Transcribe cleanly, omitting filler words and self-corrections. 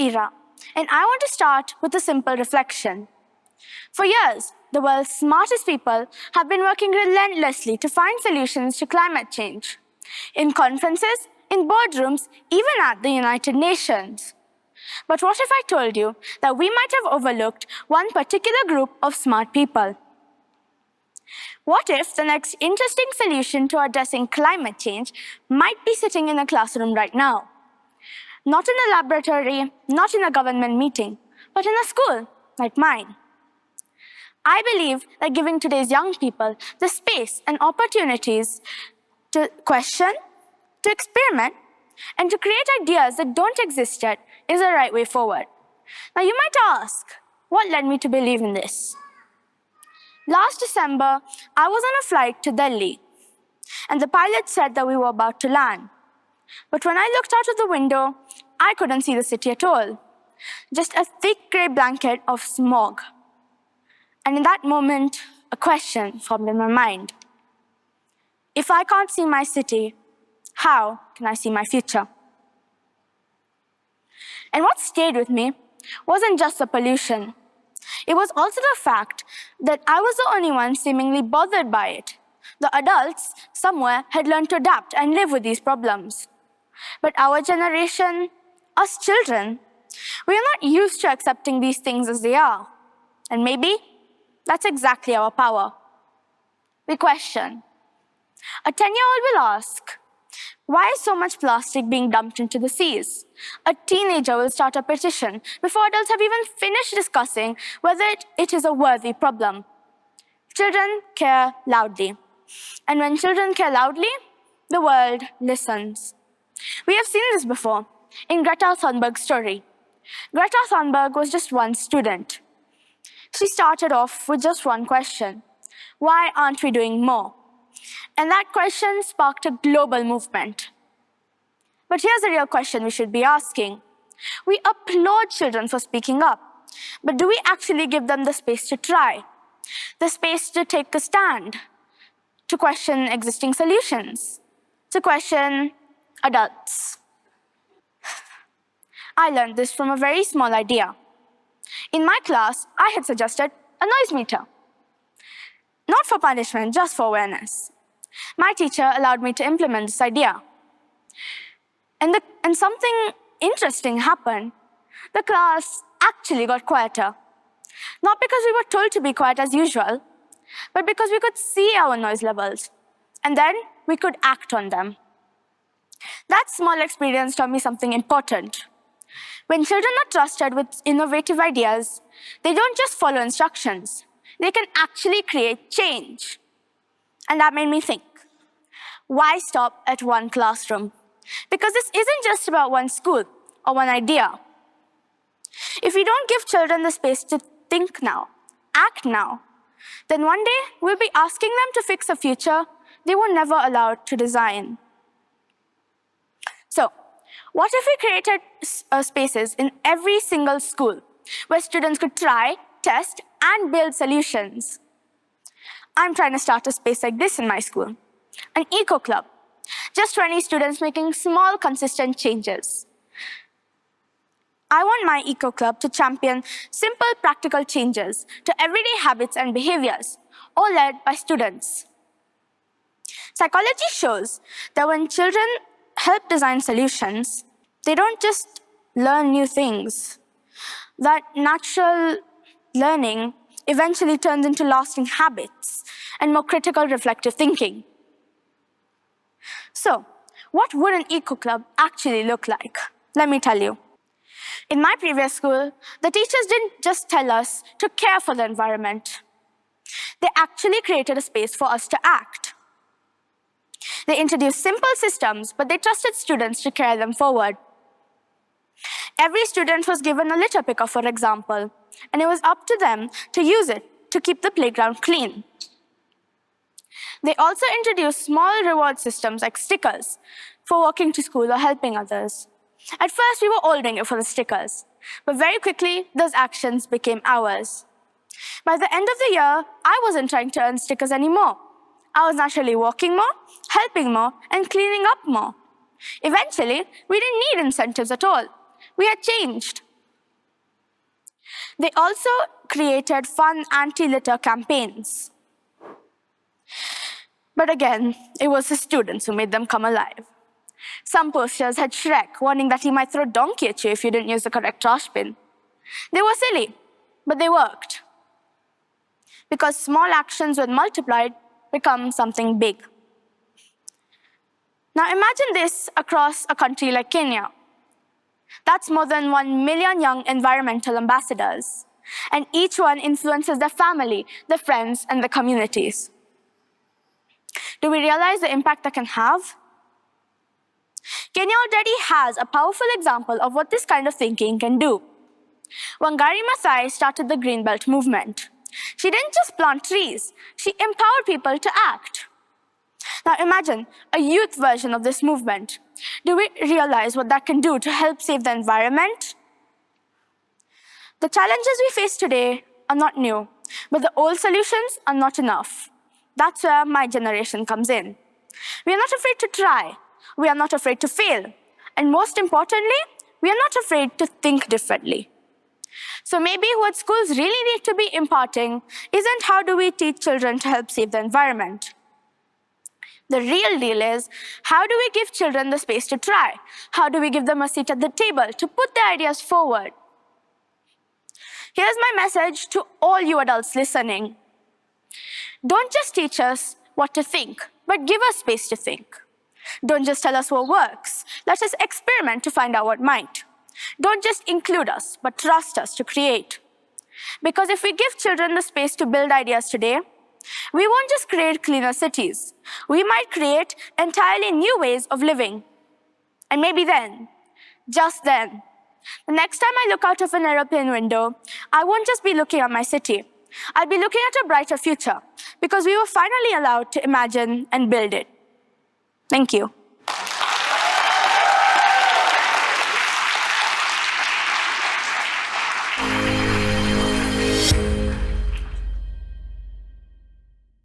Ira, and I want to start with a simple reflection. For years, the world's smartest people have been working relentlessly to find solutions to climate change. In conferences, in boardrooms, even at the United Nations. But what if I told you that we might have overlooked one particular group of smart people? What if the next interesting solution to addressing climate change might be sitting in a classroom right now? Not in a laboratory, not in a government meeting, but in a school like mine. I believe that giving today's young people the space and opportunities to question, to experiment, and to create ideas that don't exist yet is the right way forward. Now you might ask, what led me to believe in this? Last December, I was on a flight to Delhi, and the pilot said that we were about to land. But when I looked out of the window, I couldn't see the city at all. Just a thick gray blanket of smog. And in that moment, a question formed in my mind. If I can't see my city, how can I see my future? And what stayed with me wasn't just the pollution. It was also the fact that I was the only one seemingly bothered by it. The adults somewhere had learned to adapt and live with these problems. But our generation, us children, we are not used to accepting these things as they are. And maybe that's exactly our power. We question. A 10-year-old will ask, why is so much plastic being dumped into the seas? A teenager will start a petition before adults have even finished discussing whether it is a worthy problem. Children care loudly. And when children care loudly, the world listens. We have seen this before in Greta Thunberg's story. Greta Thunberg was just one student. She started off with just one question. Why aren't we doing more? And that question sparked a global movement. But here's the real question we should be asking. We applaud children for speaking up, but do we actually give them the space to try? The space to take a stand? To question existing solutions? To question adults? I learned this from a very small idea. In my class, I had suggested a noise meter. Not for punishment, just for awareness. My teacher allowed me to implement this idea. And something interesting happened. The class actually got quieter. Not because we were told to be quiet as usual, but because we could see our noise levels. And then we could act on them. That small experience taught me something important. When children are trusted with innovative ideas, they don't just follow instructions. They can actually create change. And that made me think, why stop at one classroom? Because this isn't just about one school or one idea. If we don't give children the space to think now, act now, then one day we'll be asking them to fix a future they were never allowed to design. So, what if we created spaces in every single school where students could try, test, and build solutions? I'm trying to start a space like this in my school, an eco club. Just 20 students making small, consistent changes. I want my eco club to champion simple, practical changes to everyday habits and behaviors, all led by students. Psychology shows that when children help design solutions, they don't just learn new things. That natural learning eventually turns into lasting habits and more critical, reflective thinking. So, what would an eco club actually look like? Let me tell you. In my previous school, the teachers didn't just tell us to care for the environment. They actually created a space for us to act. They introduced simple systems, but they trusted students to carry them forward. Every student was given a litter picker, for example, and it was up to them to use it to keep the playground clean. They also introduced small reward systems like stickers for walking to school or helping others. At first, we were all doing it for the stickers, but very quickly, those actions became ours. By the end of the year, I wasn't trying to earn stickers anymore. I was naturally walking more, helping more, and cleaning up more. Eventually, we didn't need incentives at all. We had changed. They also created fun anti-litter campaigns. But again, it was the students who made them come alive. Some posters had Shrek warning that he might throw a donkey at you if you didn't use the correct trash bin. They were silly, but they worked. Because small actions, when multiplied, become something big. Now imagine this across a country like Kenya. That's more than 1 million young environmental ambassadors, and each one influences their family, their friends, and their communities. Do we realize the impact that can have? Kenya already has a powerful example of what this kind of thinking can do. Wangari Maathai started the Green Belt movement. She didn't just plant trees, she empowered people to act. Now imagine a youth version of this movement. Do we realize what that can do to help save the environment? The challenges we face today are not new, but the old solutions are not enough. That's where my generation comes in. We are not afraid to try. We are not afraid to fail. And most importantly, we are not afraid to think differently. So maybe what schools really need to be imparting isn't how do we teach children to help save the environment. The real deal is, how do we give children the space to try? How do we give them a seat at the table to put their ideas forward? Here's my message to all you adults listening. Don't just teach us what to think, but give us space to think. Don't just tell us what works. Let us experiment to find out what might. Don't just include us, but trust us to create. Because if we give children the space to build ideas today, we won't just create cleaner cities. We might create entirely new ways of living. And maybe then, just then, the next time I look out of an aeroplane window, I won't just be looking at my city. I'll be looking at a brighter future, because we were finally allowed to imagine and build it. Thank you.